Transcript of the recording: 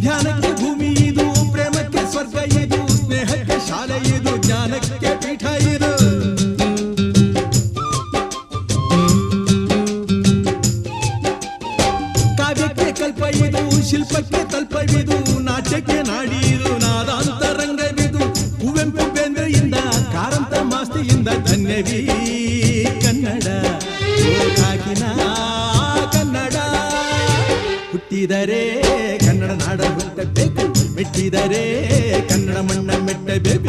ಧ್ಯಾನಕ್ಕೆ ಭೂಮಿ ಇದು, ಪ್ರೇಮಕ್ಕೆ ಸ್ವರ್ಗ ಇದು, ಸ್ನೇಹಕ್ಕೆ ಶಾಲೆ ಇದು, ಜ್ಞಾನಕ್ಕೆ ಪೀಠ ಇದು. ಕಾವ್ಯಕ್ಕೆ ಕಲ್ಪ ಇದು, ಶಿಲ್ಪಕ್ಕೆ ತಲ್ಪವಿದು, ನಾಟ್ಯಕ್ಕೆ ನಾಡಿ ಇದು, ನಾದಾಂತರಂಗವಿದು. ಕುವೆಂಪು ಬೇಂದ್ರೆಯಿಂದ ಕಾರಂತ ಮಾಸ್ತಿಯಿಂದ ಧನ್ಯವೀ ಕನ್ನಡ, ಕಾಕಿನ ಕನ್ನಡ. ಹುಟ್ಟಿದರೆ ಕನ್ನಡ ನಾಡ ಹುಟ್ಟಬೇಕು, ಮೆಟ್ಟಿದರೆ ಕನ್ನಡ ಮಣ್ಣ ಮೆಟ್ಟಬೇಕು.